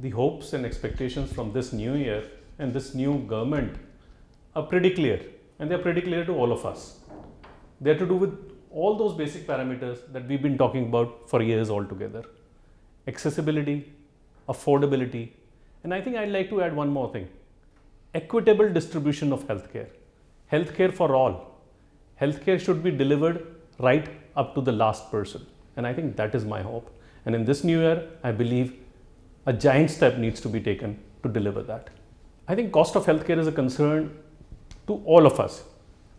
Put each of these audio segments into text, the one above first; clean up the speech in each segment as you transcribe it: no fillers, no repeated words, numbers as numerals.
the hopes and expectations from this new year and this new government are pretty clear, and they're pretty clear to all of us. They're to do with all those basic parameters that we've been talking about for years altogether: accessibility, affordability, and I think I'd like to add one more thing: equitable distribution of healthcare. Healthcare for all. Healthcare should be delivered right up to the last person, and I think that is my hope. And in this new year, I believe a giant step needs to be taken to deliver that. I think cost of healthcare is a concern to all of us.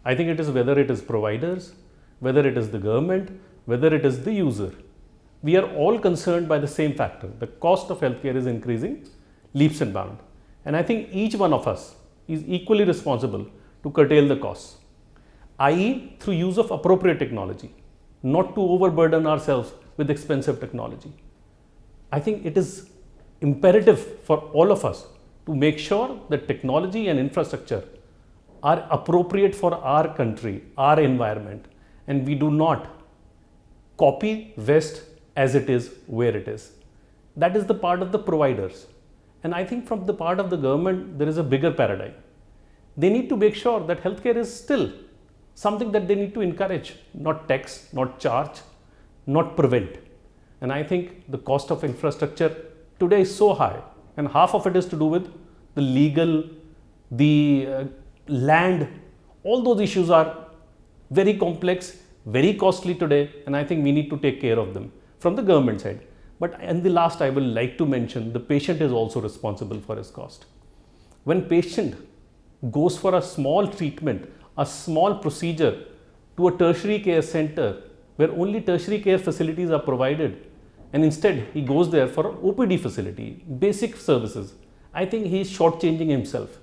I think it is whether it is providers, whether it is the government, whether it is the user. We are all concerned by the same factor. The cost of healthcare is increasing leaps and bounds. And I think each one of us is equally responsible to curtail the costs, i.e. through use of appropriate technology, not to overburden ourselves with expensive technology. I think it is imperative for all of us to make sure that technology and infrastructure are appropriate for our country, our environment, and we do not copy West as it is where it is. That is the part of the providers. And I think from the part of the government, there is a bigger paradigm. They need to make sure that healthcare is still something that they need to encourage, not tax, not charge, not prevent. And I think the cost of infrastructure today is so high, and half of it is to do with the legal, the land. All those issues are very complex, very costly today, and I think we need to take care of them from the government side. But in the last, I will like to mention the patient is also responsible for his cost. When patient goes for a small treatment, a small procedure to a tertiary care center where only tertiary care facilities are provided, and instead he goes there for an OPD facility, basic services, I think he is shortchanging himself.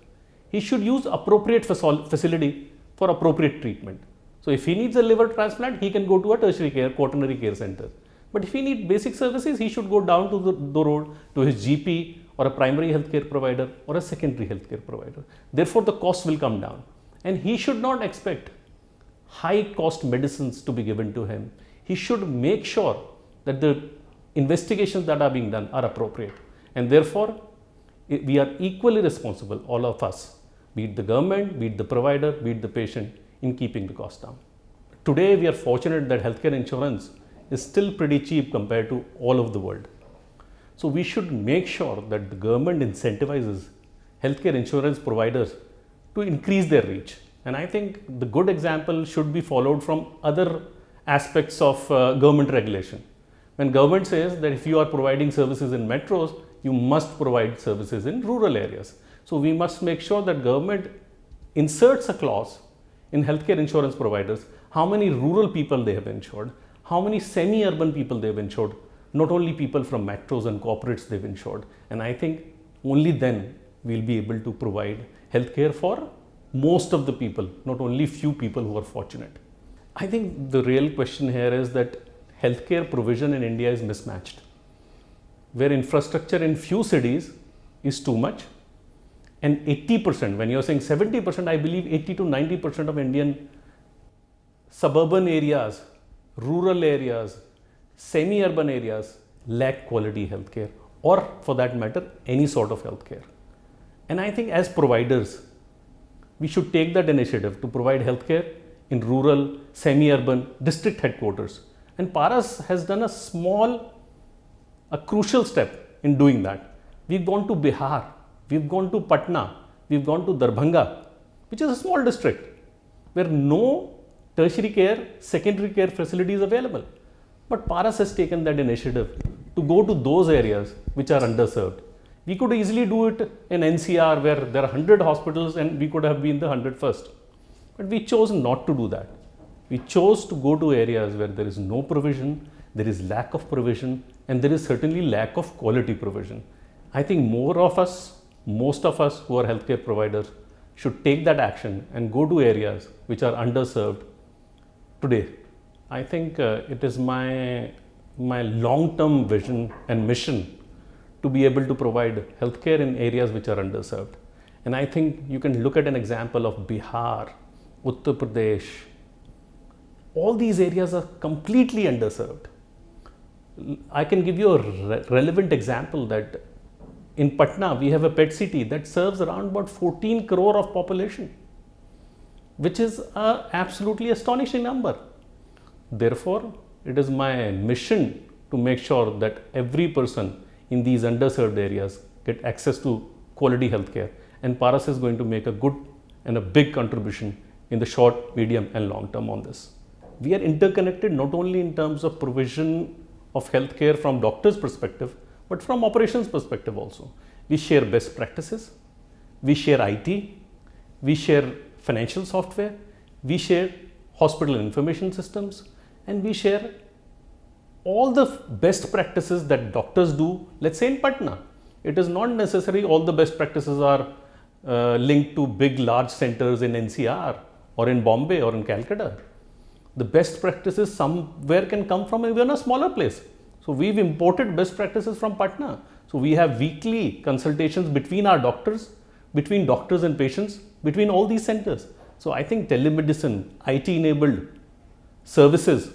He should use appropriate facility for appropriate treatment. So if he needs a liver transplant, he can go to a tertiary care, quaternary care center. But if he needs basic services, he should go down to the road to his GP or a primary healthcare provider or a secondary healthcare provider. Therefore, the cost will come down. And he should not expect high cost medicines to be given to him. He should make sure that the investigations that are being done are appropriate. And therefore, we are equally responsible, all of us, be it the government, be it the provider, be it the patient, in keeping the cost down. Today, we are fortunate that healthcare insurance is still pretty cheap compared to all of the world. So we should make sure that the government incentivizes healthcare insurance providers to increase their reach. And I think the good example should be followed from other aspects of government regulation. When government says that if you are providing services in metros, you must provide services in rural areas. So we must make sure that government inserts a clause in healthcare insurance providers, how many rural people they have insured, how many semi-urban people they have insured, not only people from metros and corporates they've insured. And I think only then we'll be able to provide healthcare for most of the people, not only few people who are fortunate. I think the real question here is that healthcare provision in India is mismatched, where infrastructure in few cities is too much, and 80%, when you're saying 70%, I believe 80 to 90% of Indian suburban areas, rural areas, semi-urban areas lack quality healthcare, or for that matter, any sort of healthcare. And I think as providers, we should take that initiative to provide healthcare in rural, semi-urban district headquarters. And Paras has done a crucial step in doing that. We've gone to Bihar, we've gone to Patna, we've gone to Darbhanga, which is a small district where no tertiary care, secondary care facility is available. But Paras has taken that initiative to go to those areas which are underserved. We could easily do it in NCR where there are 100 hospitals and we could have been the 101st. But we chose not to do that. We chose to go to areas where there is no provision, there is lack of provision, and there is certainly lack of quality provision. I think most of us who are healthcare providers should take that action and go to areas which are underserved today. I think it is my long-term vision and mission to be able to provide healthcare in areas which are underserved. And I think you can look at an example of Bihar, Uttar Pradesh. All these areas are completely underserved. I can give you a relevant example that In Patna, we have a PET CT that serves around about 14 crore of population, which is an absolutely astonishing number. Therefore, it is my mission to make sure that every person in these underserved areas get access to quality healthcare, and Paras is going to make a good and a big contribution in the short, medium and long term on this. We are interconnected not only in terms of provision of healthcare from doctors' perspective, but from operations perspective also. We share best practices, we share IT, we share financial software, we share hospital information systems, and we share all the best practices that doctors do, let's say in Patna. It is not necessary all the best practices are linked to big large centers in NCR or in Bombay or in Calcutta. The best practices somewhere can come from even a smaller place. So we've imported best practices from Patna. So we have weekly consultations between our doctors, between doctors and patients, between all these centers. So I think telemedicine, IT enabled services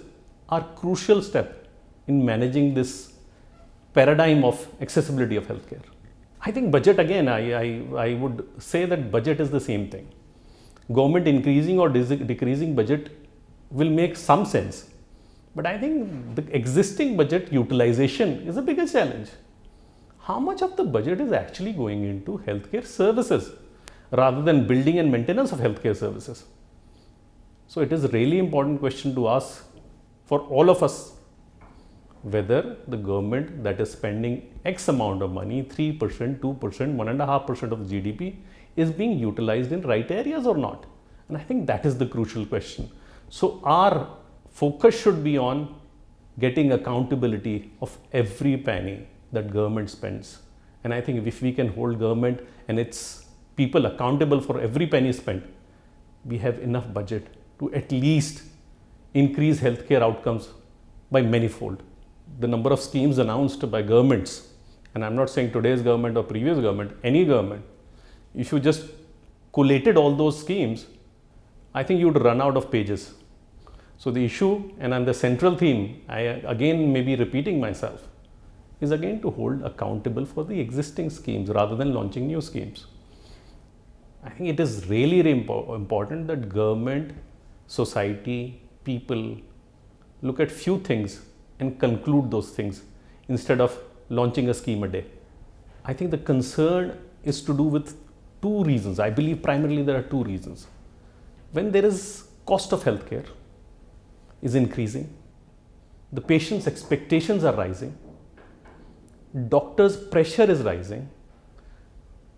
are crucial step in managing this paradigm of accessibility of healthcare. I think budget, again, I would say that budget is the same thing. Government increasing or decreasing budget will make some sense. But I think the existing budget utilization is a bigger challenge. How much of the budget is actually going into healthcare services rather than building and maintenance of healthcare services? So it is a really important question to ask for all of us, whether the government that is spending X amount of money, 3%, 2%, 1.5% of the GDP, is being utilized in right areas or not. And I think that is the crucial question. So our focus should be on getting accountability of every penny that government spends. And I think if we can hold government and its people accountable for every penny spent, we have enough budget to at least increase healthcare outcomes by manyfold. The number of schemes announced by governments, and I'm not saying today's government or previous government, any government, if you just collated all those schemes, I think you would run out of pages. So the issue, and the central theme, I again may be repeating myself, is again to hold accountable for the existing schemes rather than launching new schemes. I think it is really, really important that government, society, people look at few things and conclude those things instead of launching a scheme a day. I think the concern is to do with two reasons. I believe primarily there are two reasons. When there is cost of healthcare is increasing, the patient's expectations are rising, doctors' pressure is rising,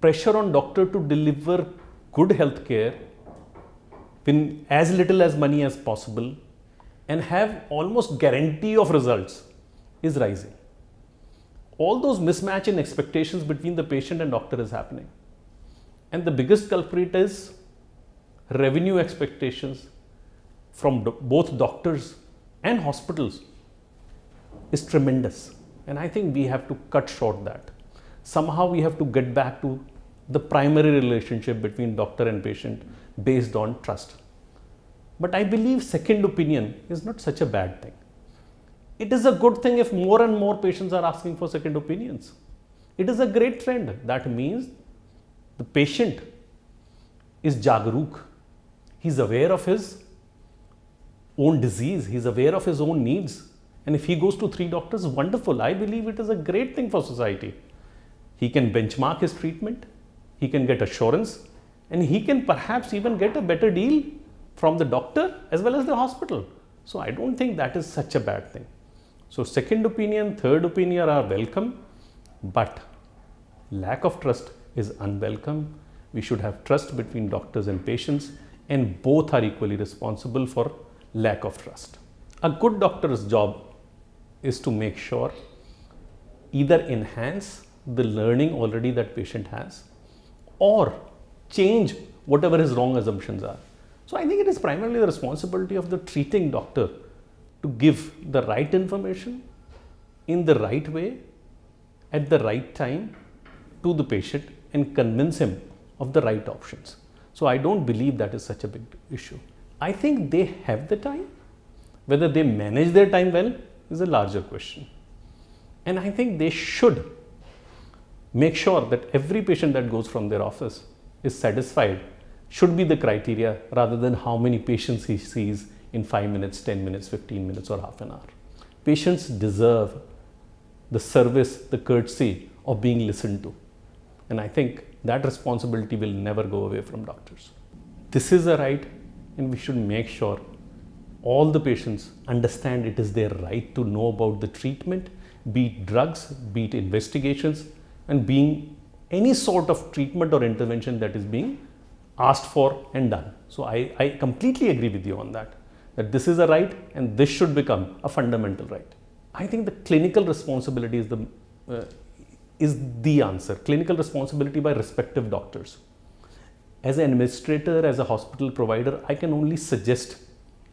pressure on doctor to deliver good healthcare with as little as money as possible and have almost guarantee of results is rising. All those mismatch in expectations between the patient and doctor is happening. And the biggest culprit is revenue expectations from both doctors and hospitals is tremendous. And I think we have to cut short that. Somehow we have to get back to the primary relationship between doctor and patient based on trust. But I believe second opinion is not such a bad thing. It is a good thing if more and more patients are asking for second opinions. It is a great trend. That means the patient is Jagruk. He's aware of his own disease. He's aware of his own needs. And if he goes to 3 doctors, wonderful. I believe it is a great thing for society. He can benchmark his treatment. He can get assurance. And he can perhaps even get a better deal from the doctor as well as the hospital. So I don't think that is such a bad thing. So second opinion, third opinion are welcome, but lack of trust is unwelcome. We should have trust between doctors and patients, and both are equally responsible for lack of trust. A good doctor's job is to make sure either enhance the learning already that patient has or change whatever his wrong assumptions are. So I think it is primarily the responsibility of the treating doctor to give the right information in the right way at the right time to the patient and convince him of the right options. So I don't believe that is such a big issue. I think they have the time. Whether they manage their time well is a larger question. And I think they should make sure that every patient that goes from their office is satisfied should be the criteria rather than how many patients he sees in 5 minutes, 10 minutes, 15 minutes or half an hour. Patients deserve the service, the courtesy of being listened to. And I think that responsibility will never go away from doctors. This is a right, and we should make sure all the patients understand it is their right to know about the treatment, be it drugs, be it investigations, and being any sort of treatment or intervention that is being asked for and done. So I completely agree with you on that this is a right and this should become a fundamental right. I think the clinical responsibility is the answer. Clinical responsibility by respective doctors. As an administrator, as a hospital provider, I can only suggest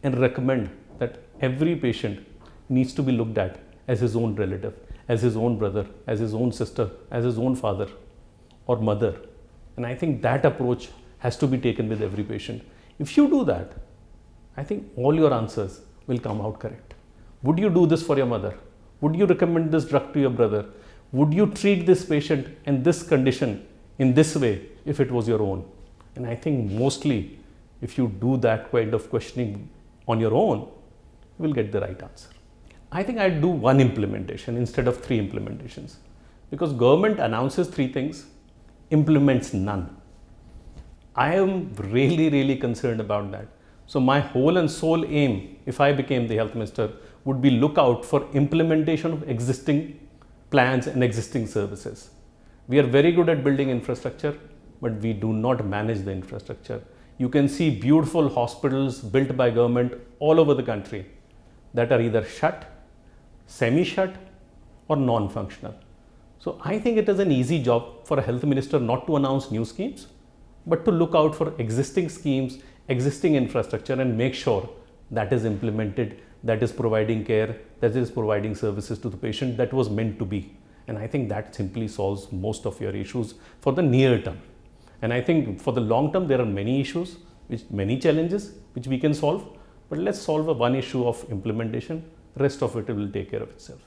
and recommend that every patient needs to be looked at as his own relative, as his own brother, as his own sister, as his own father or mother. And I think that approach has to be taken with every patient. If you do that, I think all your answers will come out correct. Would you do this for your mother? Would you recommend this drug to your brother? Would you treat this patient and this condition in this way if it was your own? And I think mostly if you do that kind of questioning on your own, you will get the right answer. I think I'd do one implementation instead of 3 implementations, because government announces 3 things, implements none. I am really concerned about that. So my whole and sole aim, if I became the health minister, would be look out for implementation of existing plans and existing services. We are very good at building infrastructure, but we do not manage the infrastructure. You can see beautiful hospitals built by government all over the country that are either shut, semi-shut or non-functional. So I think it is an easy job for a health minister not to announce new schemes, but to look out for existing schemes, existing infrastructure and make sure that is implemented, that is providing care, that is providing services to the patient that was meant to be. And I think that simply solves most of your issues for the near term. And I think for the long term, there are many issues, many challenges which we can solve, but let's solve one issue of implementation. Rest of it will take care of itself.